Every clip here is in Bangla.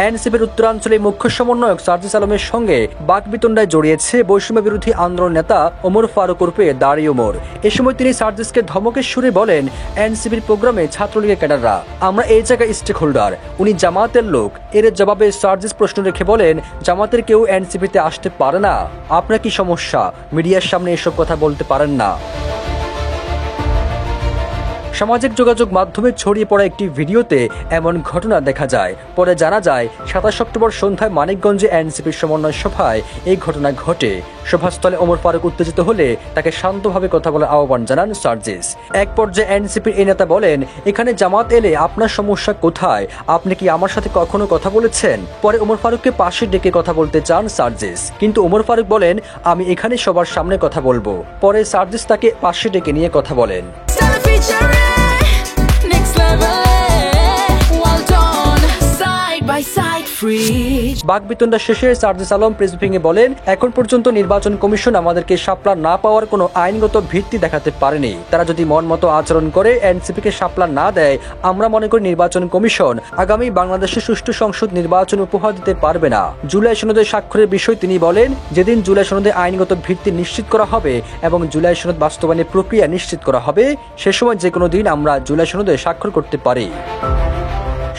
এনসিপির উত্তরাঞ্চলে মুখ্য সমন্বয়ক সার্জিস আলমের সঙ্গে বাকবিতণ্ডায় জড়িয়েছে বৈষম্য বিরোধী আন্দোলন নেতা ওমর ফারুক উর্ফে দাড়ি ওমর। এ সময় তিনি সার্জিসকে ধমকের সুরে বলেন, এনসিপির প্রোগ্রামে ছাত্রলীগের ক্যাডাররা, আমরা এই জায়গায় স্টেক হোল্ডার, উনি জামাতের লোক। এর জবাবে সার্জিস প্রশ্ন রেখে বলেন, জামাতের কেউ এনসিপিতে আসতে পারে না, আপনার কি সমস্যা? মিডিয়ার সামনে এসব কথা বলতে পারেন না। সামাজিক যোগাযোগ মাধ্যমে ছড়িয়ে পড়া একটি ভিডিওতে এমন ঘটনা দেখা যায়। পরে জানা যায় 27 অক্টোবর সন্ধ্যায় মানিকগঞ্জে এনসিপির সমন্বয় সভায় এই ঘটনা ঘটে। সভাস্থলে ওমর ফারুক উত্তেজিত হলে তাকে শান্তভাবে কথা বলার আহ্বান জানান সার্জিস। এক পর্যায়ে এনসিপির এই নেতা বলেন, এখানে জামাত এলে আপনার সমস্যা কোথায়? আপনি কি আমার সাথে কখনো কথা বলেছেন? পরে ওমর ফারুককে পাশে ডেকে কথা বলতে চান সার্জিস, কিন্তু ওমর ফারুক বলেন, আমি এখানে সবার সামনে কথা বলবো। পরে সার্জিস তাকে পাশে ডেকে নিয়ে কথা বলেন। বাকবিতণ্ডা শেষে সার্জিস আলম প্রেস ব্রিফিংয়ে বলেন, এখন পর্যন্ত নির্বাচন কমিশন আমাদেরকে শাপলা না পাওয়ার কোনো আইনগত ভিত্তি দেখাতে পারেনি। তারা যদি মন মতো আচরণ করে এনসিপিকে শাপলা না দেয়, আমরা মনে করি নির্বাচন কমিশন আগামী বাংলাদেশে সুষ্ঠু সংসদ নির্বাচন উপহার দিতে পারবে না। জুলাই সনদে স্বাক্ষরের বিষয় তিনি বলেন, যেদিন জুলাই সনদে আইনগত ভিত্তি নিশ্চিত করা হবে এবং জুলাই সনদ বাস্তবায়নের প্রক্রিয়া নিশ্চিত করা হবে, সে সময় যে কোনো দিন আমরা জুলাই সনদে স্বাক্ষর করতে পারি।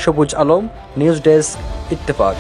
সবুজ আলম, নিউজ ডেস্ক, ইত্তেফাক।